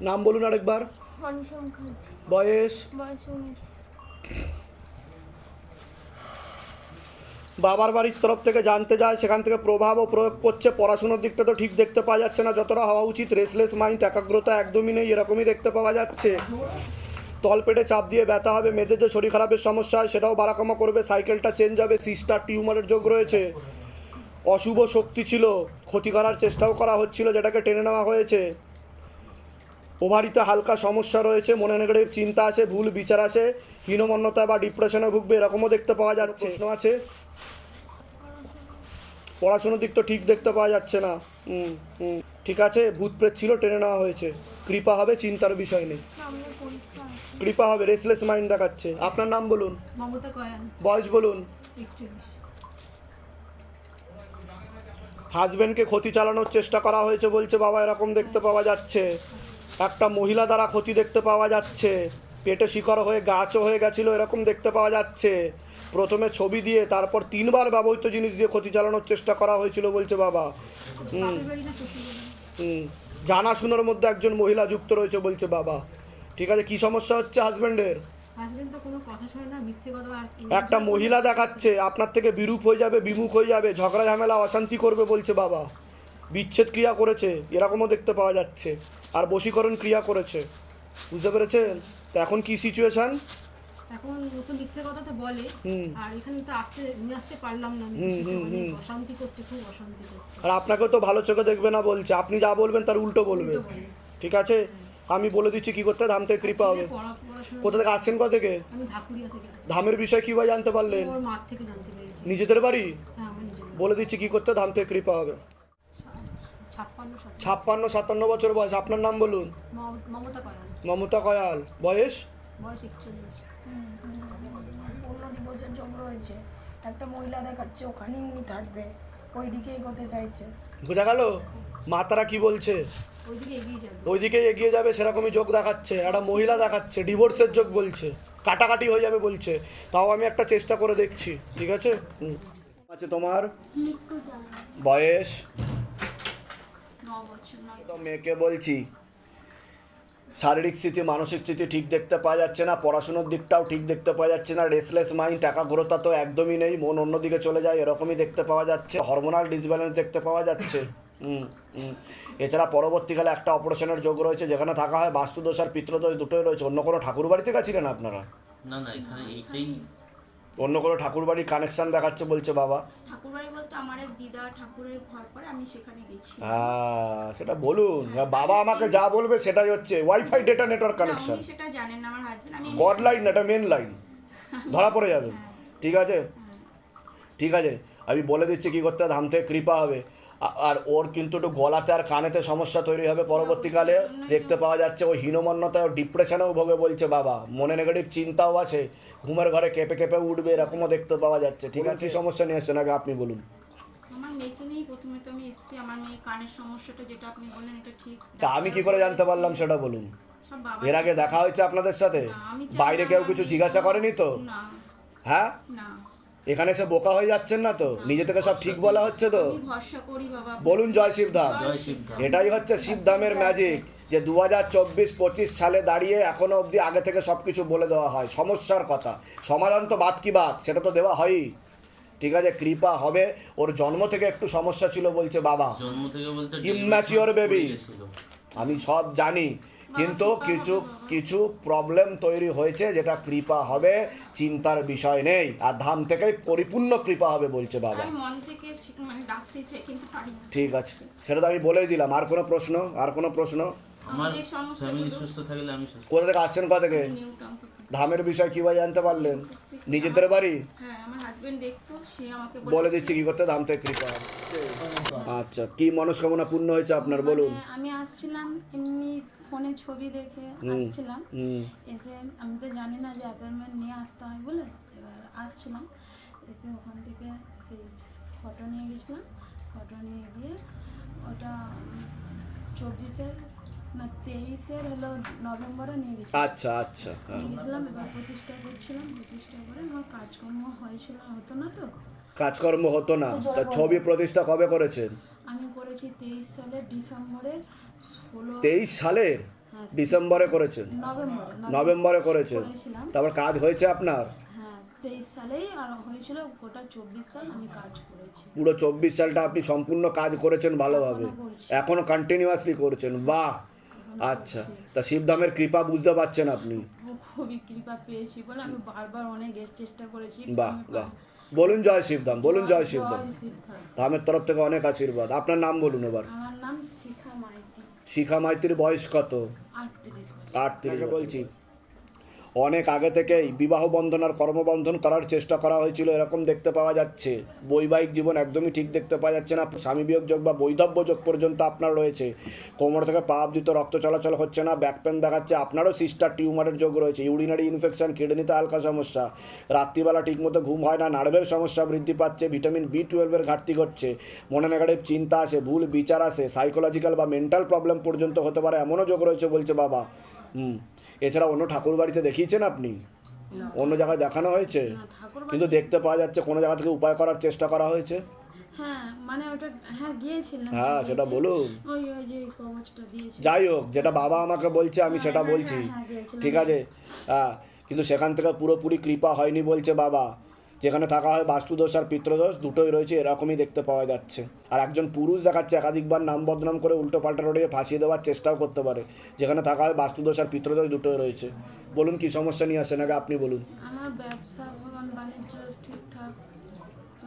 নাম বলুন আরেকবার। বয়স? বাবার বাড়ির তরফ থেকে জানতে যায়, সেখান থেকে প্রভাব ও প্রয়োগ করছে। পড়াশোনার দিকটা তো ঠিক দেখতে পাওয়া যাচ্ছে না যতটা হওয়া উচিত। রেসলেস মাইন্ড, একাগ্রতা একদমই নেই, এরকমই দেখতে পাওয়া যাচ্ছে। তলপেটে চাপ দিয়ে ব্যথা হবে। মেয়েদের যে শরীর খারাপের সমস্যা হয় সেটাও বাড়াকমা করবে। সাইকেলটা চেঞ্জ হবে। সিস্টার টিউমারের যোগ রয়েছে। অশুভ শক্তি ছিল, ক্ষতি করার চেষ্টাও করা হচ্ছিল, যেটাকে টেনে নেওয়া হয়েছে। ওভারিতে হালকা সমস্যা রয়েছে। মনে নেগেটিভ চিন্তা আসে, ভুল বিচার আসে, হীনমন্যতা বা ডিপ্রেশনে ভুগবে, এরকমও দেখতে পাওয়া যাচ্ছে। প্রশ্ন আছে? পড়াশোনার দিক তো ঠিক দেখতে পাওয়া যাচ্ছে না। ঠিক আছে, ভূত প্রেত ছিল, টেনে নেওয়া হয়েছে। কৃপা হবে, চিন্তার বিষয় নেই, কৃপা হবে। রেসলেস মাইন্ড দেখাচ্ছে। আপনার নাম বলুন। মমতা কয়াল। বয়স বলুন। 41। হাজবেন্ডকে ক্ষতি চালানোর চেষ্টা করা হয়েছে বলছে বাবা, এরকম দেখতে পাওয়া যাচ্ছে। একটা মহিলা দ্বারা ক্ষতি দেখতে পাওয়া যাচ্ছে। পেটে শিকড় হয়ে গাছও হয়ে গেছিলো, এরকম দেখতে পাওয়া যাচ্ছে। প্রথমে ছবি দিয়ে, তারপর 3বার ব্যবহৃত জিনিস দিয়ে ক্ষতি চালানোর চেষ্টা করা হয়েছিল বলছে বাবা। জানাশোনার মধ্যে একজন মহিলা যুক্ত রয়েছে বলছে বাবা। ঠিক আছে, কি সমস্যা হচ্ছে হাজবেন্ডের? একটা মহিলা দেখাচ্ছে, আপনার থেকে বিরূপ হয়ে যাবে, বিমুখ হয়ে যাবে, ঝগড়া ঝামেলা অশান্তি করবে বলছে বাবা। বিচ্ছেদ ক্রিয়া করেছে, এরকমও দেখতে পাওয়া যাচ্ছে। আর বশীকরণ ক্রিয়া করেছে, বুঝতে পেরেছেন? তো এখন কি সিচুয়েশন? এখন তো মিথ্যে কথা তো বলে, আর এখানে তো নিয়ে আসতে পারলাম না। অশান্তি করছে, খুব অশান্তি করছে। আর আপনাকে তো ভালো চোখে দেখবে না বলছে, আপনি যা বলবেন তার উল্টো বলবে। ঠিক আছে, আমি বলে দিচ্ছি কি করতে। ধাম থেকে কৃপা হবে। কোথা থেকে আসছেন? কোথা থেকে? আমি ঢাকুরিয়া থেকে। ধামের বিষয় কিভাবে জানতে পারলেন? ওর মা থেকে জানতে পেরেছি। নিজেদের বাড়ি? হ্যাঁ, আমি নিজের। বলে দিচ্ছি কি করতে, ধাম থেকে কৃপা হবে। 56-57 বছর বয়স। আপনার নাম বলুন। মমতা কয়াল। মমতা কয়াল। বয়স? বয়স 41। 15 যোগ রয়েছে। একটা মহিলা দেখাচ্ছে, ওখানেই উনি থাকবে, ওইদিকে এগোতে চাইছে। বোঝা গেল? মাতারা কি বলছে? ওইদিকে এগিয়ে যাবে, সেরকমই যোগ দেখাচ্ছে। একটা মহিলা দেখাচ্ছে, ডিভোর্সের যোগ বলছে, কাটাকাটি হয়ে যাবে বলছে। তাও আমি একটা চেষ্টা করে দেখছি। ঠিক আছে? আছে তোমার? বয়স? 9 বছর। তো মেয়েকে বলছি, শারীরিক স্থিতি, মানসিক স্থিতি ঠিক দেখতে পাওয়া যাচ্ছে না। পড়াশুনোর দিকটাও ঠিক দেখতে পাওয়া যাচ্ছে না। রেসলেস মাইন্ড, একাগ্রতা তো একদমই নেই, মন অন্যদিকে চলে যায়, এরকমই দেখতে পাওয়া যাচ্ছে। হরমোনাল ডিসব্যালেন্স দেখতে পাওয়া যাচ্ছে। এছাড়া পরবর্তীকালে একটা অপারেশনের যোগ রয়েছে, যেখানে থাকা হয় বাস্তুদোষ আর পিতৃদোষ দুটোই রয়েছে। অন্য কোনো ঠাকুর বাড়িতে গেছিলেন আপনারা? না না, এখানে এইটাই। অন্য কোনো ঠাকুর বাড়ির কানেকশন দেখাচ্ছে বলছে বাবা। ঠাকুরবাড়ি বলতে আমার এক দিদা ঠাকুরের ঘর করে, আমি সেখানে গেছি। হ্যাঁ, সেটা বলুন। বাবা আমাকে যা বলবে সেটাই হচ্ছে। ওয়াইফাই ডেটা নেটওয়ার্ক কানেকশন, উনি সেটা জানেন না, আমার হাজবেন্ড। আমি গড লাইন, এটা মেন লাইন, ধরা পড়ে যাবে। ঠিক আছে, ঠিক আছে, আমি বলে দিচ্ছি কি করতে। ধাম থেকে কৃপা হবে। আর ওর কিন্তু একটু গলাতে আর কানেতে সমস্যা তৈরি হবে পরবর্তীকালে, দেখতে পাওয়া যাচ্ছে। ও হীনমন্যতায়, ও ডিপ্রেশনেও ভোগে বলছে বাবা। মনে নেগেটিভ চিন্তাও আছে, ঘুমের ঘরে কেঁপে কেঁপে উঠবে, এরকমও দেখতে পাওয়া যাচ্ছে। ঠিক আছে, কি সমস্যা নিয়ে এসছেন আগে আপনি বলুন। আমার মেয়েকে নিয়েই প্রথমে তো আমি এসেছি। আমার মেয়ে কানের সমস্যাটা, যেটা আপনি বললেন এটা ঠিক। তা আমি কি করে জানতে পারলাম সেটা বলুন। এর আগে দেখা হয়েছে আপনাদের সাথে? বাইরে কেউ কিছু জিজ্ঞাসা করেনি তো? হ্যাঁ, এখানে সে বোকা হয়ে যাচ্ছেন না তো? নিজে থেকে সব ঠিক বলা হচ্ছে তো? বলুন জয় শিবধাম। এটাই হচ্ছে শিবধামের ম্যাজিক, যে 2024-25 সালে দাঁড়িয়ে এখনো অবধি আগে থেকে সব কিছু বলে দেওয়া হয়। সমস্যার কথা, সমাধান তো বাদ কি বাদ, সেটা তো দেওয়া হয়ই। ঠিক আছে, কৃপা হবে। ওর জন্ম থেকে একটু সমস্যা ছিল বলছে বাবা। জন্ম থেকে বলতে ইম্যাচিওর বেবি, আমি সব জানি, কিন্তু কিছু কিছু প্রবলেম তৈরি হয়েছে, যেটা কৃপা হবে, চিন্তার বিষয় নেই। আর ধাম থেকেই পরিপূর্ণ কৃপা হবে বলছে বাবা। ঠিক আছে, সেটা তো আমি বলেই দিলাম। আর কোনো প্রশ্ন? আর কোনো প্রশ্ন? আমার ফ্যামিলি সুস্থ থাকলে আমি সুস্থ। কোথা থেকে আসছেন? কোথা থেকে? ধামের বিষয় কিভাবে জানতে পারলেন? নিজেদের বাড়ি? বলে দিচ্ছি কি করতে, ধাম থেকে কৃপা। আচ্ছা, কি মনস্কামনা পূর্ণ হয়েছে আপনার বলুন। আমি আসছিলাম এমনি ফোনে ছবি দেখে আসছিলাম। এতে আমি তো জানি না যে অ্যাপয়েন্টমেন্ট নিয়ে আসতে হয় বলে। এবার আসছিলাম, এতে ওখান থেকে সেই ফটো নিয়ে গেছিলাম। ফটো নিয়ে গিয়ে ওটা 24-এর না 23-এর হলো নভেম্বরে নিয়ে গেছিলাম। আচ্ছা আচ্ছা, নিয়ে গেছিলাম। এবার প্রতিষ্ঠা করছিলাম। প্রতিষ্ঠা করে আমার কাজকর্ম হতো না তো। কাজকর্ম হতো না, তা ছবি প্রতিষ্ঠা কবে করেছেন? আমি করেছি 23 সালের ডিসেম্বরের 16। 23 সালের? হ্যাঁ ডিসেম্বরে করেছেন, নভেম্বরে করেছেন, করেছিলাম। তারপর কাজ হয়েছে আপনার? হ্যাঁ 23 সালেই আর হয়েছিল, গোটা 24 সাল আমি কাজ করেছি। পুরো 24 সালটা আপনি সম্পূর্ণ কাজ করেছেন ভালোভাবে, এখনো করছি। এখনো কন্টিনিউয়াসলি করছেন, বাহ। আচ্ছা, তা শিবধামের কৃপা বুঝতে পারছেন আপনি? খুবই কৃপা পেয়েছি বলে আমি বারবার অনেক চেষ্টা করেছি। বাহ আমি বাহ, বলুন জয় শিবধাম, বলুন জয় শিবধাম। জয় সিদ্ধার্থ। ধামের তরফ থেকে অনেক আশীর্বাদ। আপনার নাম বলুন এবার। আমার নাম শিখা মাইতি, শিখা মাইতির বয়স কত? 38 বছর। 38 বলছি। অনেক আগে থেকেই বিবাহ বন্ধন আর কর্মবন্ধন করার চেষ্টা করা হয়েছিল, এরকম দেখতে পাওয়া যাচ্ছে। বৈবাহিক জীবন একদমই ঠিক দেখতে পাওয়া যাচ্ছে না। স্বামী বিয়োগ যোগ বা বৈধব্য যোগ পর্যন্ত আপনার রয়েছে। কোমর থেকে পা অবধি তো রক্ত চলাচল হচ্ছে না, ব্যাক পেন দেখাচ্ছে। আপনারও সিস্টার টিউমারের যোগ রয়েছে, ইউরিনারি ইনফেকশন, কিডনিতে হালকা সমস্যা, রাত্রিবেলা ঠিকমতো ঘুম হয় না, নার্ভের সমস্যা বৃদ্ধি পাচ্ছে, ভিটামিন B12 ঘাটতি ঘটছে, মনে নেগেটিভ চিন্তা আসে, ভুল বিচার আসে, সাইকোলজিক্যাল বা মেন্টাল প্রবলেম পর্যন্ত হতে পারে, এমনও যোগ রয়েছে বলছে বাবা। এছাড়া অন্য ঠাকুর বাড়িতে দেখিয়েছেন আপনি? অন্য জায়গায় দেখানো হয়েছে? না, ঠাকুর কিন্তু দেখতে পাওয়া যাচ্ছে কোনো জায়গা থেকে উপায় করার চেষ্টা করা হয়েছে? হ্যাঁ মানে ওটা হ্যাঁ গিয়েছিলাম। হ্যাঁ, সেটা বলুন। ওই যে কবচটা দিয়েছি। যাই হোক, যেটা বাবা আমাকে বলছে আমি সেটা বলছি, গিয়েছিলাম। ঠিক আছে? হ্যাঁ, কিন্তু সেখান থেকে পুরোপুরি কৃপা হয়নি বলছে বাবা। যেখানে থাকা হয় বাস্তুদোষ আর পিতৃদোষ দুটোই রয়েছে, এরকমই দেখতে পাওয়া যাচ্ছে। আর একজন পুরুষ দেখাচ্ছে একাধিকবার নাম বদনাম করে উল্টো পাল্টা রোডে ফাঁসিয়ে দেওয়ার চেষ্টাও করতে পারে। যেখানে থাকা হয় বাস্তুদোষ আর পিতৃদোষ দুটোই রয়েছে। বলুন কি সমস্যা নিয়ে আসেন, আগে আপনি বলুন। আমার ব্যবসা বাণিজ্য ঠিকঠাক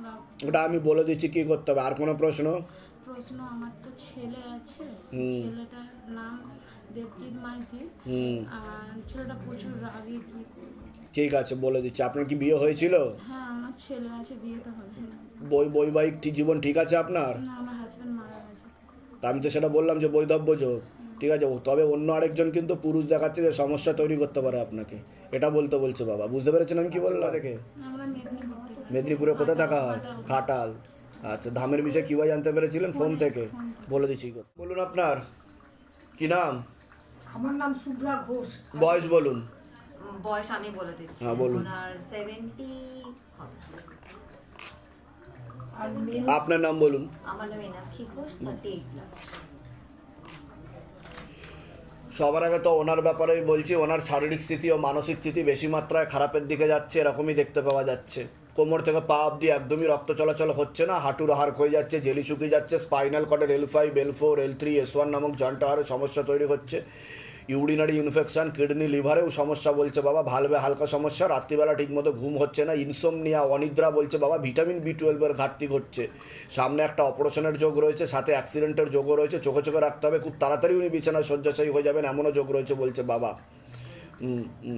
রাখ- ওটা আমি বলে দিচ্ছি কি করতে হবে। আর কোনো প্রশ্ন? প্রশ্ন, আমার তো ছেলে আছে, ছেলেটার নাম দেবজিৎ মাইতি, আর ছেলেটা প্রচুর রাগী, কি করবো? ঠিক আছে, বলে দিচ্ছি। আপনার কি বিয়ে হয়েছিল? হ্যাঁ আমার ছেলে আছে, বিয়ে তো হবে না। বৈবাহিক জীবন ঠিক আছে আপনার? না, আমার হাজব্যান্ড মারা গেছে। তা আমি তো সেটা বললাম যে বৈধব্য যোগ, ঠিক আছে। তবে অন্য আরেকজন কিন্তু পুরুষ দেখাচ্ছে যে সমস্যা তৈরি করতে পারে আপনাকে, এটা বলছে বাবা। বুঝতে পেরেছেন আমি কি বললাম দেখে? আমরা মেদিনীপুর থেকে। মেদিনীপুরে কোথায় থাকা হয়? খাটাল। আচ্ছা, ধামের বিষয়ে কীভাবে জানতে পেরেছিলেন? ফোন থেকে। বলে দিচ্ছি। বলুন আপনার কি নাম? আমার নাম শুভ্রা ঘোষ। বয়স বলুন। বয়স আমি বলে দিচ্ছি। হ্যাঁ, বলুন। ওনার 70 হবে। আর মেয়ে আপনার নাম বলুন। আমার নাম মীনাক্ষী ঘোষ, 38+। সবার আগে তো ওনার ব্যাপারেই বলছি। ওনার শারীরিক স্থিতি ও মানসিক স্থিতি বেশি মাত্রায় খারাপের দিকে যাচ্ছে, এরকমই দেখতে পাওয়া যাচ্ছে। কোমর থেকে পা অবধি একদমই রক্ত চলাচল হচ্ছে না, হাঁটুর হাড় ক্ষয়ে যাচ্ছে, জেলি শুকিয়ে যাচ্ছে, spinal কর্ডের L5, L4, L3, S1 নামক জয়েন্ট হাড়ে সমস্যা তৈরি হচ্ছে, ইউরিনারি ইনফেকশন, কিডনি লিভারেও সমস্যা বলছে বাবা, ভালভে হালকা সমস্যা, রাত্রিবেলা ঠিকমতো ঘুম হচ্ছে না, ইনসোমনিয়া, অনিদ্রা বলছে বাবা, ভিটামিন B12 ঘাটতি ঘটছে, সামনে একটা অপারেশনের যোগ রয়েছে, সাথে অ্যাক্সিডেন্টের যোগও রয়েছে, চোখে চোখে রাখতে হবে, খুব তাড়াতাড়ি উনি বিছানায় শয্যাশায়ী হয়ে যাবেন, এমনও যোগ রয়েছে বলছে বাবা।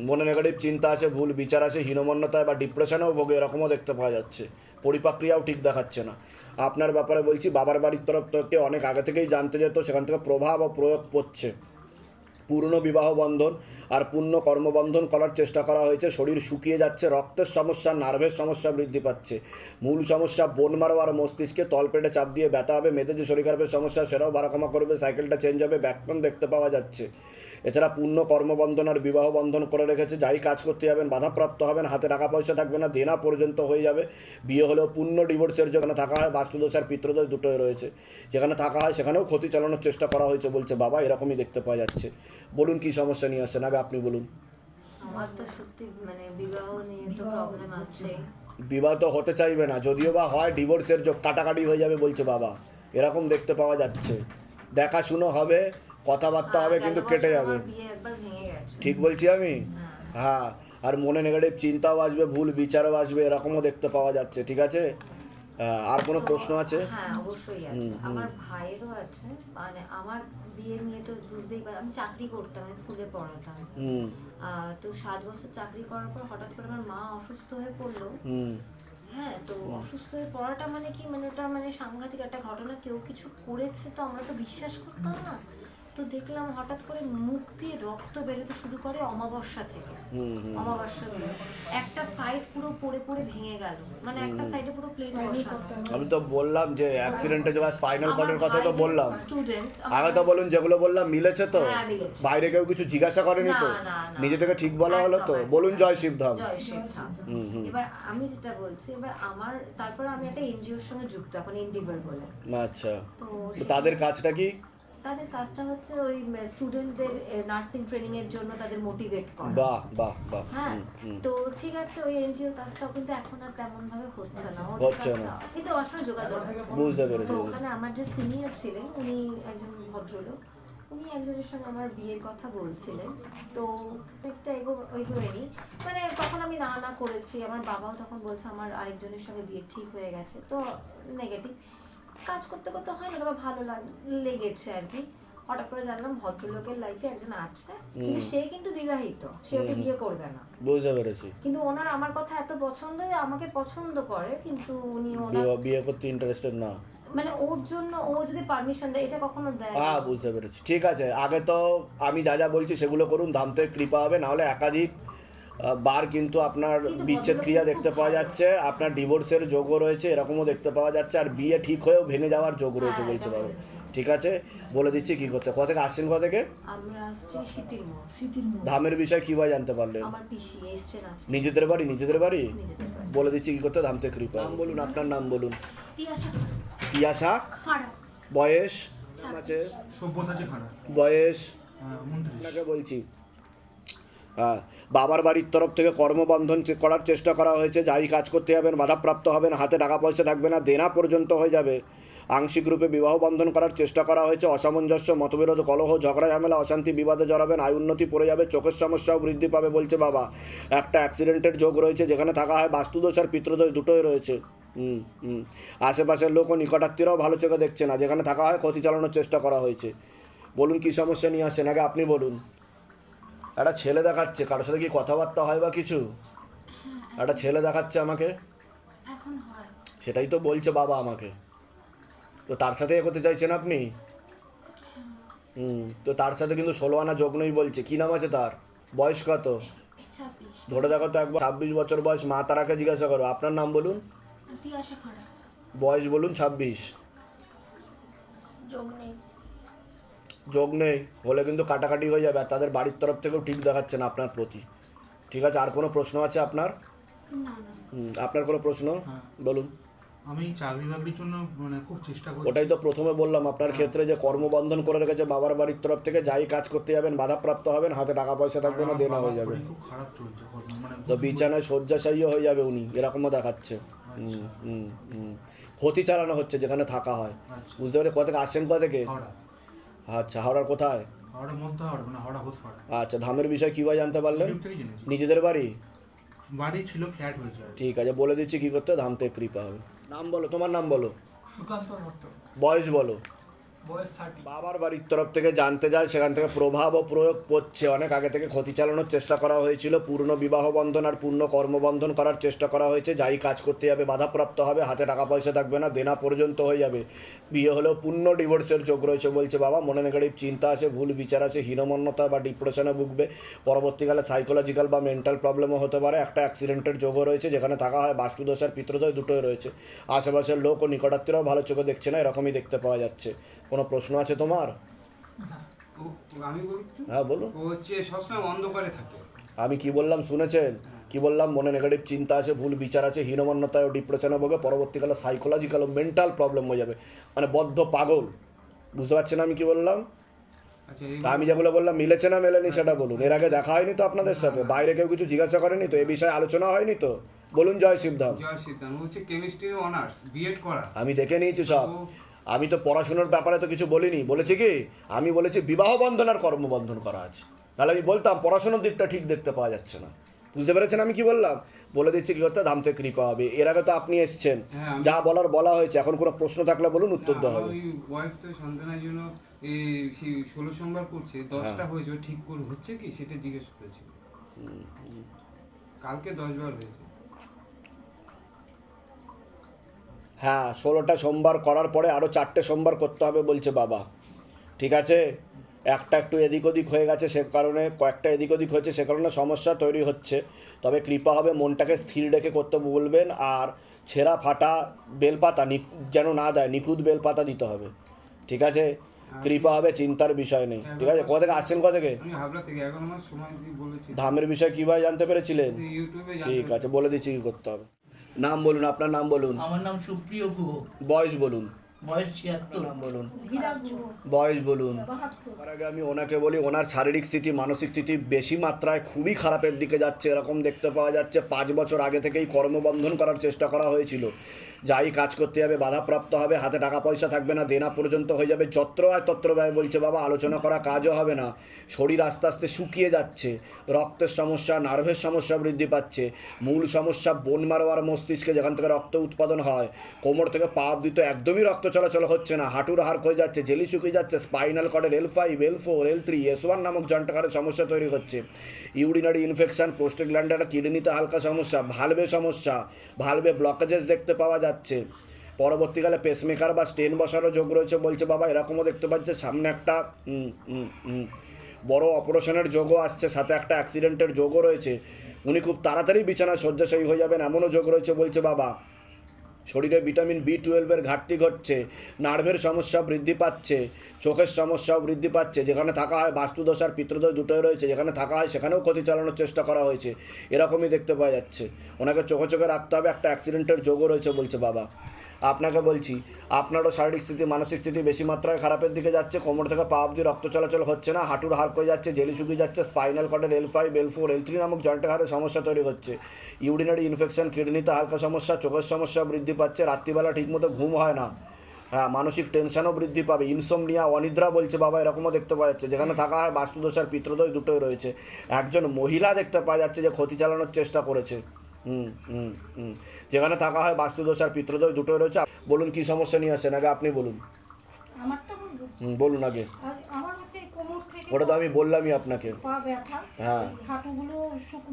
মনে নেগেটিভ চিন্তা আছে, ভুল বিচার আছে, হীনমন্যতায় বা ডিপ্রেশনেও ভোগে, এরকমও দেখতে পাওয়া যাচ্ছে। পরিপাক্রিয়াও ঠিক দেখাচ্ছে না। আপনার ব্যাপারে বলছি, বাবার বাড়ির তরফ থেকে অনেক আগে থেকেই জানতে যেত, সেখান থেকে প্রভাব ও প্রয়োগ পড়ছে। পূর্ণ বিবাহ বন্ধন আর পূর্ণ কর্মবন্ধন করার চেষ্টা করা হয়েছে, শরীর শুকিয়ে যাচ্ছে, রক্তের সমস্যা, নার্ভের সমস্যা বৃদ্ধি পাচ্ছে, মূল সমস্যা বোন মারো আর মস্তিষ্কে তলপেটে চাপ দিয়ে ব্যথা হবে, মেয়েদের যে শরীর খারাপের সমস্যা সেটাও বাড়াকমা করবে, সাইকেলটা চেঞ্জ হবে, ব্যাকপেন দেখতে পাওয়া যাচ্ছে। এছাড়া পূর্ণ কর্মবন্ধন আর বিবাহ বন্ধন করে রেখেছে, যাই কাজ করতে যাবেন বাধাপ্রাপ্ত হবেন, হাতে টাকা পয়সা থাকবে না, দেনা পর্যন্ত হয়ে যাবে। বিয়ে হলেও পূর্ণ ডিভোর্সের যেখানে থাকা হয় বাস্তুদোষ আর পিতৃদোষ দুটোই রয়েছে, যেখানে থাকা হয় সেখানেও ক্ষতি চালানোর চেষ্টা করা হয়েছে বলছে বাবা, এরকমই দেখতে পাওয়া যাচ্ছে। বলুন কি সমস্যা নিয়ে আসছেন, আগে আপনি বলুন। আমার তো সত্যি মানে বিবাহ নিয়ে তো প্রবলেম আছে। বিবাহ তো হতে চাইবে না, যদিও বা হয় ডিভোর্সের যোগ, কাটাকাটি হয়ে যাবে বলছে বাবা, এরকম দেখতে পাওয়া যাচ্ছে। দেখাশুনো হবে, কথাবার্তা হবে, কিন্তু কেটে যাবে। বিয়ে একবার ভেঙে গেছে। ঠিক বলছি আমি? হ্যাঁ, আর মনে নেগেটিভ চিন্তাও আসবে, ভুল বিচারও আসবে, এরকমও দেখতে পাওয়া যাচ্ছে। ঠিক আছে, আর কোনো প্রশ্ন আছে? হ্যাঁ অবশ্যই আছে। আমার ভাইয়েরও আছে, মানে আমার বিয়ে নিয়ে তো বুঝতেই পারি, আমি চাকরি করতাম, আমি স্কুলে পড়াতাম। তো 7 বছর চাকরি করার পর হঠাৎ করে আমার মা অসুস্থ হয়ে পড়লো। হ্যাঁ, তো অসুস্থ হয়ে পড়াটা মানে কি, মানে ওটা মানে সাংঘাতিক একটা ঘটনা। কেউ কিছু করেছে তো আমরা তো বিশ্বাস করতাম না। তো দেখলাম হঠাৎ করে মুখ দিয়ে রক্ত বেরোতে শুরু করে অমাবস্যা থেকে। অমাবস্যা থেকে একটা সাইড পুরো পড়ে পড়ে ভেঙে গেল, মানে একটা সাইডে পুরো প্লেন বসানো। আমি তো বললাম যে অ্যাক্সিডেন্টে যাওয়া স্পাইনাল কর্ডের কথা তো বললাম। স্টুডেন্ট আগে তো বলুন, যেগুলো বললাম মিলেছে তো? হ্যাঁ, মিলেছে। বাইরে কেউ কিছু জিজ্ঞাসা করেনি তো? না, না, না। নিজে থেকে ঠিক বলা হলো তো? একদম, বলুন জয় শিবধাম। জয় শিবধাম। এবার আমি যেটা বলছি, এবার আমার তারপর আমি একটা এনজিওর সঙ্গে যুক্ত এখন, এনডিভার বলে। আচ্ছা, তো তো তাদের কাজটা কি? তাদের কাজটা হচ্ছে ওই স্টুডেন্টদের নার্সিং ট্রেনিং এর জন্য তাদের মোটিভেট করা। বাহ বাহ বাহ। হ্যাঁ, তো ঠিক আছে, ওই এনজিওর কাজটাও কিন্তু এখন আর তেমন ভাবে হচ্ছে না, ওদের হচ্ছে না। কাজটা কিন্তু আমার সঙ্গে যোগাযোগ হচ্ছে। বুঝতে পেরেছি। তো ওখানে আমার যে সিনিয়র ছিলেন উনি একজন ভদ্রলোক, উনি একজনের সঙ্গে আমার বিয়ের কথা বলছিলেন, তো একটা এগোয়নি, মানে তখন আমি না না করেছি, আমার বাবাও তখন বলছে আমার আরেকজনের সঙ্গে বিয়ে ঠিক হয়ে গেছে, তো নেগেটিভ কাজ করতে করতে হয় না, তবে ভালো লেগেছে আর কি। হঠাৎ করে জানলাম ভদ্রলোকের লাইফে একজন আছে, কিন্তু সে কিন্তু বিবাহিত, সে ওকে বিয়ে করবে না। বুঝতে পেরেছি। কিন্তু ওনার আমার কথা এত পছন্দ যে আমাকে পছন্দ করে, কিন্তু উনি ওনার বিয়ে করতে ইন্টারেস্টেড না, মানে ওর জন্য ও যদি পারমিশন দেয়, এটা কখনো দেয় না। বুঝতে পেরেছি। ঠিক আছে, আগে তো আমি যা যা বলছি সেগুলো করুন, ধামতে কৃপা হবে, নাহলে একাধিক বার কিন্তু আপনার কিন্তু বিচ্ছেদ ভদ্রলোক ক্রিয়া খুব দেখতে পাওয়া ভালো। যাচ্ছে, আপনার ডিভোর্সের যোগও রয়েছে, এরকমও দেখতে পাওয়া যাচ্ছে, আর বিয়ে ঠিক হয়েও ভেঙে যাওয়ার যোগ রয়েছে হ্যাঁ, বলছে এটা বাবা। রয়েছে। ঠিক আছে, বলে দিচ্ছি কি করতে। কোথা থেকে আসছেন, কোথা থেকে? আমরা আসছি শীতির ধামের বিষয় কিভাবে জানতে পারলেন? আমার পিসি এসছেন আজকে নিজেদের বাড়ি? নিজেদের বাড়ি। নিজেদের বাড়ি। বলে দিচ্ছি কি করতে, ধামতে কৃপা। নাম বলুন, আপনার নাম বলুন। টিয়াশা টিয়াশা। খাড়া বয়স আছে? সব্যসাচী খাড়া বয়স 29। আপনাকে বলছি, বাবার বাড়ির তরফ থেকে কর্মবন্ধন করার চেষ্টা করা হয়েছে, যাই কাজ করতে যাবেন বাধাপ্রাপ্ত হবেন, হাতে টাকা পয়সা থাকবে না, দেনা পর্যন্ত হয়ে যাবে। আংশিক রূপে বিবাহ বন্ধন করার চেষ্টা করা হয়েছে, অসামঞ্জস্য, মতবিরোধ, কলহ, ঝগড়া, ঝামেলা, অশান্তি, বিবাদে জড়াবেন, আয় উন্নতি পড়ে যাবে, চোখের সমস্যাও বৃদ্ধি পাবে বলছে বাবা। একটা অ্যাক্সিডেন্টের যোগ রয়েছে, যেখানে থাকা হয় বাস্তুদোষ আর পিতৃদোষ দুটোই রয়েছে। আশেপাশের লোক ও নিকটাত্মীয়রাও ভালো চোখে দেখছে না, যেখানে থাকা হয় ক্ষতি চালানোর চেষ্টা করা হয়েছে। বলুন কী সমস্যা নিয়ে আসছেন, আগে আপনি বলুন। একটা ছেলে দেখাচ্ছে, কারোর সাথে কি কথাবার্তা হয় বা কিছু? একটা ছেলে দেখাচ্ছে আমাকে, এখন হয়। সেটাই তো বলছে বাবা আমাকে। তো তার সাথে এগোতে চাইছেন আপনি? তো তার সাথে কিন্তু 16 আনা যোগ নেই বলছে। কি নাম আছে তার? বয়স কত? 26 ধরে দেখো তো একবার। 26 বছর বয়স। মা তারাকে জিজ্ঞাসা করো। আপনার নাম বলুন, টিয়াশা খাড়া বয়স বলুন। 26। যোগ নেই। যোগ নেই হলে কিন্তু কাটাকাটি হয়ে যাবে, আর তাদের বাড়ির তরফ থেকেও ঠিক দেখাচ্ছে না আপনার প্রতি। ঠিক আছে, আর কোনো প্রশ্ন আছে আপনার? না না আপনার কোনো প্রশ্ন বলুন। আমি চাকরি বাকরির জন্য মানে খুব চেষ্টা করছি। ওটাই তো প্রথমে বললাম আপনার ক্ষেত্রে, যে কর্মবন্ধন করে রেখেছে বাবার বাড়ির তরফ থেকে, যাই কাজ করতে যাবেন বাধাপ্রাপ্ত হবেন, হাতে টাকা পয়সা থাকবে না, দেনা হয়ে যাবে। খুব খারাপ চলছে মানে তো বিছানায় শয্যাশায়ী হয়ে যাবে উনি, এরকমও দেখাচ্ছে। ক্ষতি চালানো হচ্ছে যেখানে থাকা হয়। আচ্ছা। বুঝতে পারে। কোথা থেকে আসছেন, কোথা থেকে? হাওড়া। আচ্ছা, হাওড়ার কোথায়? হাওড়া মধ্য হাওড়া, মানে হাওড়া হোসপাড়া। আচ্ছা, ধামের বিষয় কীভাবে জানতে পারলেন? ইউটিউব থেকে জেনেছি। নিজেদের বাড়ি? বাড়ি ছিল, ফ্ল্যাট হয়েছে আর কি। ঠিক আছে, বলে দিচ্ছি কী করতে, ধাম থেকে কৃপা হবে। নাম বলো, তোমার নাম বলো। সুকান্ত ভট্ট, বয়স বলো। বয়স 30। বাবার বাড়ির তরফ থেকে জানতে যায়, সেখান থেকে প্রভাব ও প্রয়োগ পড়ছে। অনেক আগে থেকে ক্ষতি চালানোর চেষ্টা করা হয়েছিল, পূর্ণ বিবাহ বন্ধন আর পূর্ণ কর্মবন্ধন করার চেষ্টা করা হয়েছে, যাই কাজ করতে যাবে বাধাপ্রাপ্ত হবে, হাতে টাকা পয়সা থাকবে না, দেনা পর্যন্ত হয়ে যাবে। বিয়ে হলেও পূর্ণ ডিভোর্সের যোগ রয়েছে বলছে বাবা। মনে নেগেটিভ চিন্তা আসে, ভুল বিচার আসে, হীনমন্যতা বা ডিপ্রেশনে ভুগবে, পরবর্তীকালে সাইকোলজিক্যাল বা মেন্টাল প্রবলেমও হতে পারে। একটা অ্যাক্সিডেন্টের যোগও রয়েছে, যেখানে থাকা হয় বাস্তুদোষ আর পিতৃদোষ দুটোই রয়েছে। আশেপাশের লোক ও নিকটাত্মীয়রাও ভালো চোখে দেখছে না, এরকমই দেখতে পাওয়া যাচ্ছে। কোনো প্রশ্ন আছে তোমার? আমি বলি, হ্যাঁ বলুন। ও হচ্ছে সবসময় অন্ধকারে থাকে। আমি কি বললাম শুনেছেন? কি বললাম? মনে নেগেটিভ চিন্তা আছে, ভুল বিচার আছে, হীনমন্যতায় ও ডিপ্রেশনে ভোগে, পরবর্তীকালে সাইকোলজিক্যাল ও মেন্টাল প্রবলেম হয়ে যাবে, মানে বদ্ধ পাগল। বুঝতে পারছেন আমি কি বললাম? আচ্ছা, তা আমি যেগুলো বললাম মিলেছে না মেলেনি সেটা বলুন। এর আগে দেখা হয়নি তো আপনাদের সাথে? বাইরে কেউ কিছু জিজ্ঞাসা করেনি তো? এ বিষয়ে আলোচনা হয়নি তো? বলুন। জয় শিবধাম। জয় সিদ্ধান্ত হচ্ছে কেমিস্ট্রি অনার্স, বিএড করা। আমি দেখে নিয়েছি সব। আমি তো পড়াশোনার ব্যাপারে তো কিছু বলিনি। বলেছি কি? আমি বলেছি বিবাহ বন্ধন আর কর্মবন্ধন করা আছে। তাহলে আমি বলতাম পড়াশোনার দিকটা ঠিক দেখতে পাওয়া যাচ্ছে না। বুঝতে পেরেছেন আমি কি বললাম? বলে দিচ্ছি কি করতে, ধাম থেকে কৃপা হবে। এর আগে তো আপনি এসছেন, হ্যাঁ, যা বলার বলা হয়েছে। এখন কোনো প্রশ্ন থাকলে বলুন, উত্তর দেওয়া হবে। ওই ওয়াইফ তো সন্তানের জন্য এই 16 সোমবার করছে, 10টা হয়েছে, ও ঠিক করে হচ্ছে কি সেটা জিজ্ঞেস করেছিল। কালকে 10 বার হয়েছে। হ্যাঁ, 16টা সোমবার করার পরে আরও 4টে সোমবার করতে হবে বলছে বাবা। ঠিক আছে, একটা একটু এদিক ওদিক হয়ে গেছে, সে কারণে কয়েকটা এদিক ওদিক হয়েছে, সে কারণে সমস্যা তৈরি হচ্ছে। তবে কৃপা হবে, মনটাকে স্থির রেখে করতে বলবেন। আর ছেঁড়া ফাটা বেলপাতা যেন না দেয়, নিখুঁত বেলপাতা দিতে হবে। ঠিক আছে, কৃপা হবে, চিন্তার বিষয় নেই। ঠিক আছে, কোথা থেকে আসছেন, কোথা থেকে? আমি হাবড়া থেকে 11 মাস সময় দিয়ে বলেছি। ধামের বিষয় কীভাবে জানতে পেরেছিলেন? ইউটিউবে ঠিক আছে, বলে দিচ্ছি কী করতে হবে। নাম বলুন, আপনার নাম বলুন। আমার নাম সুপ্রিয় গুহ, বয়স বলুন। বয়স 76। নাম বলুন, হীরা গুহ বয়স বলুন। 72। তার আগে আমি ওনাকে বলি, ওনার শারীরিক স্থিতি মানসিক স্থিতি বেশি মাত্রায় খুবই খারাপের দিকে যাচ্ছে, এরকম দেখতে পাওয়া যাচ্ছে। 5 বছর আগে থেকেই কর্মবন্ধন করার চেষ্টা করা হয়েছিল, যাই কাজ করতে যাবে বাধাপ্রাপ্ত হবে, হাতে টাকা পয়সা থাকবে না, দেনা পর্যন্ত হয়ে যাবে, যত্র আয় তত্র ব্যয় বলছে বাবা, আলোচনা করা কাজও হবে না। শরীর আস্তে আস্তে শুকিয়ে যাচ্ছে, রক্তের সমস্যা, নার্ভের সমস্যা বৃদ্ধি পাচ্ছে। মূল সমস্যা বোন মারো আর মস্তিষ্কে, যেখান থেকে রক্ত উৎপাদন হয়। কোমর থেকে পা অবধি তো একদমই রক্ত চলাচল হচ্ছে না, হাঁটুর হাড় ক্ষয়ে যাচ্ছে, জেলি শুকিয়ে যাচ্ছে, spinal কর্ডের L5, L4, L3, S1 নামক জন্টাকারের সমস্যা তৈরি হচ্ছে। ইউরিনারি ইনফেকশন, প্রোস্টেগ্ল্যান্ডের কিডনিতে হালকা সমস্যা, ভালভে সমস্যা, ভালভে ব্লকেজেস দেখতে পাওয়া যাচ্ছে। পরবর্তীকালে পেসমেকার বা স্টেন বসারও যোগ রয়েছে বলছে বাবা, এরকমও দেখতে পাচ্ছে। সামনে একটা বড় অপারেশনের যোগও আসছে, সাথে একটা অ্যাক্সিডেন্টের যোগও রয়েছে। উনি খুব তাড়াতাড়ি বিছানায় শয্যাশয়ী হয়ে যাবেন এমনও যোগ রয়েছে বলছে বাবা। শরীরে ভিটামিন B12 ঘাটতি ঘটছে, নার্ভের সমস্যা বৃদ্ধি পাচ্ছে, চোখের সমস্যাও বৃদ্ধি পাচ্ছে। যেখানে থাকা হয় বাস্তুদোষ আর পিতৃদোষ দুটোই রয়েছে, যেখানে থাকা হয় সেখানেও ক্ষতি চালানোর চেষ্টা করা হয়েছে, এরকমই দেখতে পাওয়া যাচ্ছে। ওনাকে চোখে চোখে রাখতে হবে, একটা অ্যাক্সিডেন্টের যোগও রয়েছে বলছে বাবা। আপনাকে বলছি, আপনারও শারীরিক স্থিতি মানসিক স্থিতি বেশি মাত্রায় খারাপের দিকে যাচ্ছে। কোমর থেকে পা অবধি রক্ত চলাচল হচ্ছে না, হাঁটুর হাড় ক্ষয়ে যাচ্ছে, জেলি শুকিয়ে যাচ্ছে, স্পাইনাল কর্ডের L5, L4, L3 নামক জয়েন্টের হাড়ে সমস্যা তৈরি হচ্ছে। ইউরিনারি ইনফেকশন, কিডনিতে হালকা সমস্যা, চোখের সমস্যা বৃদ্ধি পাচ্ছে, রাত্রিবেলা ঠিকমতো ঘুম হয় না, হ্যাঁ মানসিক টেনশনও বৃদ্ধি পাবে, ইনসোমনিয়া, অনিদ্রা বলছে বাবা, এরকমও দেখতে পাওয়া যাচ্ছে। যেখানে থাকা হয় বাস্তুদোষ আর পিতৃদোষ দুটোই রয়েছে। একজন মহিলা দেখতে পাওয়া যাচ্ছে যে ক্ষতি চালানোর চেষ্টা করেছে। যেখানে থাকা হয় বাস্তুদোষ আর পিতৃদোষ দুটোই রয়েছে। বলুন কি সমস্যা নিয়ে আসেন, আগে আপনি বলুন। আমারটা বলবো? বলুন আগে। আর আমার হচ্ছে এই কোমর থেকে ওটা তো আমি বললামই আপনাকে। পা ব্যথা, হ্যাঁ। হাঁটুগুলো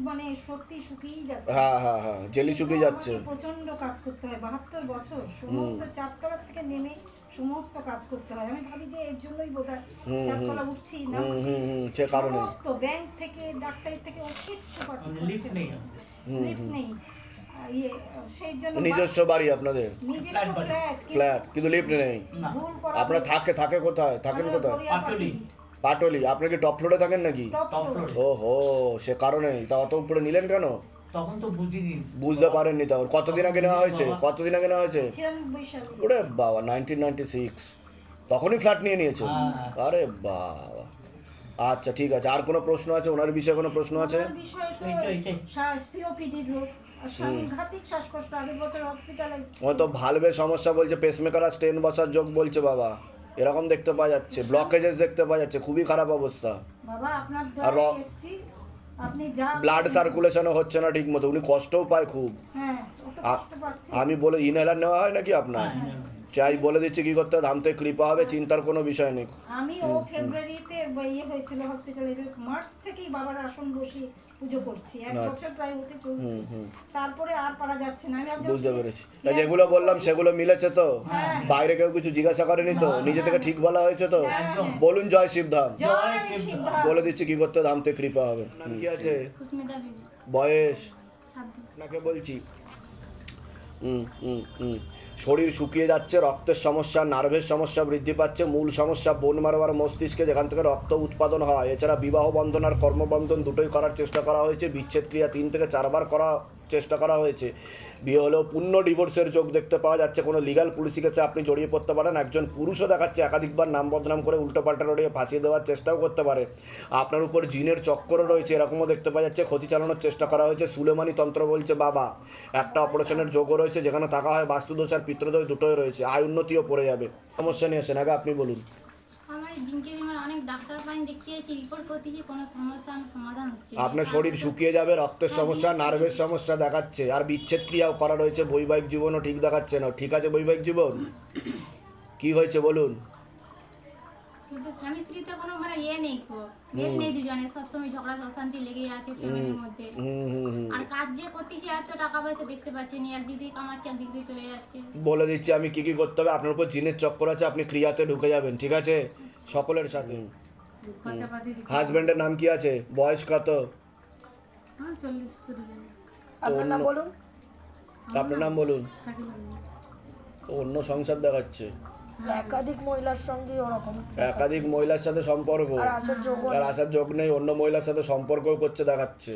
মানে সত্যি শুকিয়েই যাচ্ছে। হ্যাঁ জেলি শুকিয়ে যাচ্ছে। আমাকে প্রচন্ড কাজ করতে হয়, 72 বছর সমস্ত চারতলা থেকে নেমে সমস্ত কাজ করতে হয়। আমি ভাবি যে এর জন্যই বোধহয় চারতলা উঠছি না উঠছি, সে কারণে সমস্ত ব্যাংক থেকে ডাক্তার থেকে ও কিচ্ছু লিফট নেই। লিফট নেই। সেই জন্য নিজস্ব বাড়ি আপনাদের? নিজস্ব ফ্ল্যাট, কিন্তু লিফট নেই। ভুল করা আপনারা থাকে কোথায়, থাকেন কোথায়? পাটুলি। পাটলি। আপনি কি টপ ফ্লোরে থাকেন নাকি? Top floor. ওহো, সে কারণে। তা অত উপরে নিলেন কেন? তখন তো বুঝিনি। বুঝতে পারেননি তখন? কতদিন আগে নেওয়া হয়েছে? কতদিন আগে নেওয়া হয়েছে? 96 সালে। ওরে বাবা, 1996 তখনই ফ্ল্যাট নিয়ে নিয়েছে? আরে বাবা, আচ্ছা ঠিক আছে। আর কোনো প্রশ্ন আছে ওনার বিষয়ে? কোনো প্রশ্ন আছে? ওনার বিষয় তো এইটাই। COPD রোগ আর সাংঘাতিক শ্বাসকষ্ট, আগের বছর হসপিটালাইজ। ও তো ভালভের সমস্যা বলছে, পেসমেকার আর স্টেন বসার যোগ বলছে বাবা, এরকম দেখতে পাওয়া যাচ্ছে, ব্লকেজেস দেখতে পাওয়া যাচ্ছে, খুবই খারাপ অবস্থা। বাবা আপনার আর দ্বারা এসেছি, আপনি যা ব্লাড সার্কুলেশনও হচ্ছে না ঠিক মতো, উনি কষ্টও পায় খুব। হ্যাঁ ও তো কষ্ট পাচ্ছে। আমি বলে ইনহেলার নেওয়া হয় নাকি আপনার? চাই বলে দিচ্ছি কি করতে হবে, ধামতে কৃপা হবে, চিন্তার কোনো বিষয় নেই। আমি ও ফেব্রুয়ারিতে ইয়ে হয়েছিল হসপিটালে, মার্চ থেকেই বাবার আসন বসিয়ে পুজো করছি, 1 বছর প্রায় হতে চলছে। তারপরে আর পারা যাচ্ছে না। আমি ভাবছি বুঝতে পেরেছি। তা যেগুলো বললাম সেগুলো মিলেছে তো? বাইরে কেউ কিছু জিজ্ঞাসা করেনি তো? নিজে থেকে ঠিক বলা হয়েছে তো? বলুন জয় শিবধাম। জয় শিবধাম। বলে দিচ্ছি কি করতে, ধামতে কৃপা হবে। নাম কি আছে? সুস্মিতা বিবি, বয়স? 26। আপনাকে বলছি, শরীর শুকিয়ে যাচ্ছে, রক্তের সমস্যা, নার্ভের সমস্যা বৃদ্ধি পাচ্ছে। মূল সমস্যা বোন মারো আর মস্তিষ্কে, যেখান থেকে রক্ত উৎপাদন হয়। এছাড়া বিবাহ বন্ধন আর কর্মবন্ধন দুটোই করার চেষ্টা করা হয়েছে, বিচ্ছেদ ক্রিয়া 3 থেকে 4 বার করার চেষ্টা করা হয়েছে। বিয়ে হলেও পূর্ণ ডিভোর্সের যোগ দেখতে পাওয়া যাচ্ছে। কোনো লিগাল পুলিশি কেসে আপনি জড়িয়ে পড়তে পারেন। একজন পুরুষও দেখাচ্ছে একাধিকবার নাম বদনাম করে উল্টোপাল্টা রড়িয়ে ফাঁসিয়ে দেওয়ার চেষ্টাও করতে পারে। আপনার উপর জিনের চক্করও রয়েছে, এরকমও দেখতে পাওয়া যাচ্ছে। ক্ষতি চালানোর চেষ্টা করা হয়েছে। সুলেমানি তন্ত্র বলছে বাবা, একটা অপারেশনের যোগও রয়েছে, যেখানে থাকা হয় বাস্তুদোষ আর পিতৃদোষ দুটোই রয়েছে। আয় উন্নতিও পড়ে যাবে। সমস্যা নিয়ে আসেন, আগে আপনি বলুন। আমার দিনকে দিন অনেক ডাক্তার পাইন দেখিয়েছি, রিপোর্ট করতেছি, কোনো সমস্যা সমাধান হচ্ছে না। আপনার শরীর শুকিয়ে যাবে, রক্তের সমস্যা, নার্ভের সমস্যা দেখাচ্ছে, আর বিচ্ছেদ ক্রিয়াও করা রয়েছে। বৈবাহিক জীবনও ঠিক দেখাচ্ছে না। ঠিক আছে বৈবাহিক জীবন? কি হয়েছে বলুন? কিন্তু স্বামী স্ত্রীতে কোনো মানে নেই, জেদ নেই, দুজনে সবসময় ঝগড়া অশান্তি লেগে আছে ফ্যামিলির মধ্যে। আর কাজ যে করতেছি, এত টাকা পয়সা দেখতে পাচ্ছি না, একদিক দিয়ে কামাচ্ছে একদিক দিয়ে চলে যাচ্ছে। বলে দিচ্ছি আমি কি কি করতে হবে। আপনার উপর জিনের চক্কর আছে, আপনি ক্রিয়াতে ঢুকে যাবেন, ঠিক আছে? সকলের সাথে। হাজবেন্ডের নাম কি আছে? বয়স কত? 40 করে দেবে। আপনার নাম বলুন। আপনার নাম বলুন। শাকিলা বিবি। তো অন্য সংসার দেখাচ্ছে, একাধিক মহিলার সঙ্গে ওরকম, একাধিক মহিলার সাথে সম্পর্ক, আর আসার যোগ আর আসার যোগ নেই, অন্য মহিলার সাথে সম্পর্কও করছে দেখাচ্ছে।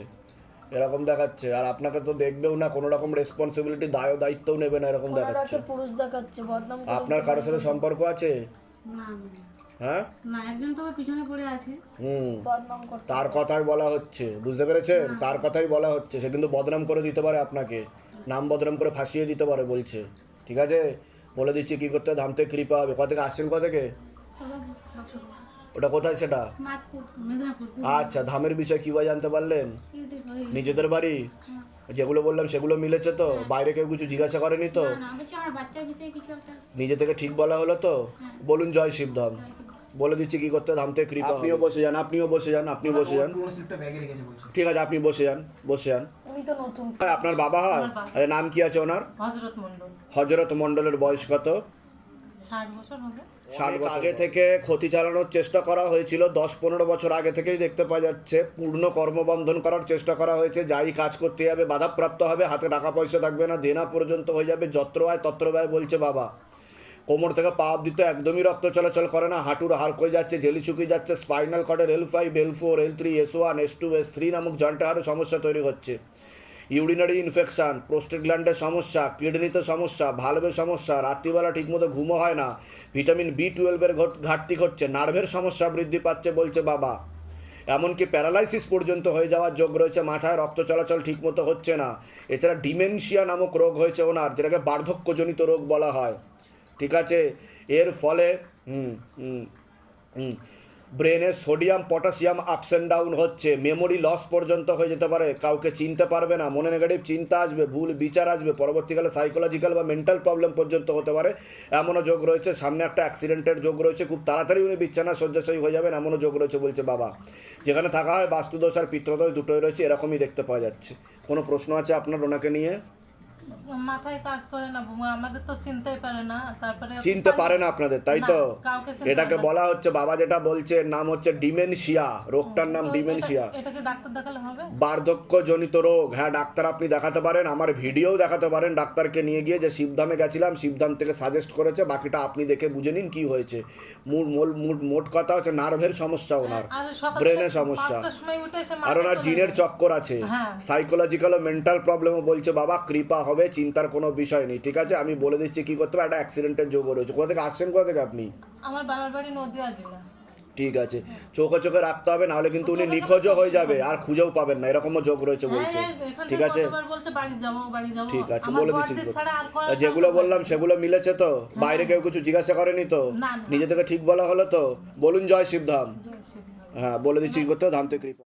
এরকম দেখাচ্ছে। আর আপনাকে তো দেখবেও না, কোনো রকম রেসপন্সিবিলিটি দায়িত্বও নেবে না, এরকম দেখাচ্ছে। পুরুষ দেখাচ্ছে, বদনাম আপনার কারোর সাথে সম্পর্ক আছে? না হ্যাঁ, না, একজন তো পিছনে পড়ে আছে, বদনাম করতে। তার কথাই বলা হচ্ছে, বুঝতে পেরেছেন? তার কথাই বলা হচ্ছে। সে কিন্তু বদনাম করে দিতে পারে আপনাকে, নাম বদনাম করে ফাঁসিয়ে দিতে পারে বলছে। ঠিক আছে, বলে দিচ্ছি কি করতে হবে। ধাম থেকে কৃপা হবে। কোথা থেকে আসছেন? কোথা থেকে? ওটা কোথায় সেটা? নাগপুর, মেদিনীপুর। আচ্ছা, ধামের বিষয়ে কীভাবে জানতে পারলেন? নিজেদের বাড়ি? যেগুলো বললাম সেগুলো মিলেছে তো? বাইরে কেউ কিছু জিজ্ঞাসা করেনি তো? না, বলছি আমার বাচ্চার বিষয়ে কিছু একটা। নিজে থেকে ঠিক বলা হলো তো? বলুন জয় শিবধাম। বলে দিচ্ছি কি করতে, ধাম থেকে কৃপা। আপনিও বসে যান, আপনিও বসে যান, আপনি বসে যান। ঠিক আছে, আপনি বসে যান, বসে যান। উনি তো নতুন। আপনার বাবা হয়? আরে নাম কি আছে ওনার? হযরত মন্ডল। হযরত মন্ডলের বয়স কত? 60 বছর হবে। 60 বছর আগে থেকে ক্ষতি চালানোর চেষ্টা করা হয়েছিল। 10-15 বছর আগে থেকেই দেখতে পাওয়া যাচ্ছে পূর্ণ কর্মবন্ধন করার চেষ্টা করা হয়েছে। যাই কাজ করতে যাবে বাধাপ্রাপ্ত হবে, হাতে টাকা পয়সা থাকবে না, দেনা পর্যন্ত হয়ে যাবে। যত্র আয় তত্র ব্যয় বলছে বাবা। কোমর থেকে পা অব্দি তো একদমই রক্ত চলাচল করে না, হাঁটুর হাড় ক্ষয়ে যাচ্ছে, জেলি শুকিয়ে যাচ্ছে, spinal কর্ডের L5, L4, L3, S1, S2, S3 নামক জয়েন্টে আরও সমস্যা তৈরি হচ্ছে। ইউরিনারি ইনফেকশান, প্রোস্টেট গ্ল্যান্ডের সমস্যা, কিডনিতে সমস্যা, ভালভের সমস্যা, রাত্রিবেলা ঠিকমতো ঘুমও হয় না, ভিটামিন B12 ঘাটতি ঘটছে, নার্ভের সমস্যা বৃদ্ধি পাচ্ছে বলছে বাবা। এমনকি প্যারালাইসিস পর্যন্ত হয়ে যাওয়ার যোগ রয়েছে, মাথায় রক্ত চলাচল ঠিকমতো হচ্ছে না। এছাড়া ডিমেনশিয়া নামক রোগ হয়েছে ওনার, যেটাকে বার্ধক্যজনিত রোগ বলা হয়। ঠিক আছে, এর ফলে ব্রেনে sodium potassium ups and down হচ্ছে, মেমোরি লস পর্যন্ত হয়ে যেতে পারে, কাউকে চিনতে পারবে না, মনে নেগেটিভ চিন্তা আসবে, ভুল বিচার আসবে, পরবর্তীকালে সাইকোলজিক্যাল বা মেন্টাল প্রবলেম পর্যন্ত হতে পারে, এমনও যোগ রয়েছে। সামনে একটা অ্যাক্সিডেন্টের যোগ রয়েছে, খুব তাড়াতাড়ি উনি বিছানা শয্যাশয়ী হয়ে যাবেন, এমনও যোগ রয়েছে বলছে বাবা। যেখানে থাকা হয় বাস্তুদোষ আর পিত্রদোষ দুটোই রয়েছে, এরকমই দেখতে পাওয়া যাচ্ছে। কোনো প্রশ্ন আছে আপনার ওনাকে নিয়ে? মাথায় কাজ করে না, আমাদের তো চিনতেই পারে না, তারপরে চিনতে পারে না আপনাদের, তাই তো? কাউকে চিনতে এটাকে বলা হচ্ছে, বাবা যেটা বলছে নাম হচ্ছে ডিমেনশিয়া, রোগটার নাম ডিমেনশিয়া। এটাকে ডাক্তার দেখালে হবে? বার্ধক্যজনিত রোগ, হ্যাঁ ডাক্তার আপনি দেখাতে পারেন, আমার ভিডিও দেখাতে পারেন ডাক্তারকে নিয়ে গিয়ে, যে শিবধামে গেছিলাম, শিবধাম থেকে সাজেস্ট করেছে, বাকিটা আপনি দেখে বুঝে নিন কি হয়েছে। মোট কথা হচ্ছে নার্ভের সমস্যা ওনার, ব্রেনের সমস্যা, আর ওনার জিনের চক্কর আছে, সাইকোলজিক্যাল ও মেন্টাল প্রবলেমও বলছে বাবা। কৃপা হবে, চিন্তার কোনো বিষয় নেই। ঠিক আছে, আমি বলে দিচ্ছি কি করতে হবে। একটা অ্যাক্সিডেন্টের যোগ রয়েছে। কোথা থেকে আসছেন, কোথা থেকে আপনি? আমার বাবার বাড়ি নদিয়া জেলা। ঠিক আছে, চোখে চোখে রাখতে হবে, নাহলে কিন্তু উনি নিখোঁজও হয়ে যাবে, আর খুঁজেও পাবেন না, এরকমও যোগ রয়েছে বলছে। ঠিক আছে, ঠিক আছে, বলে দিচ্ছি। যেগুলো বললাম সেগুলো মিলেছে তো? বাইরে কেউ কিছু জিজ্ঞাসা করেনি তো? নিজে থেকে ঠিক বলা হলো তো? বলুন জয় শিবধাম। হ্যাঁ, বলে দিচ্ছি কি করতে হবে, ধাম থেকে কৃপা।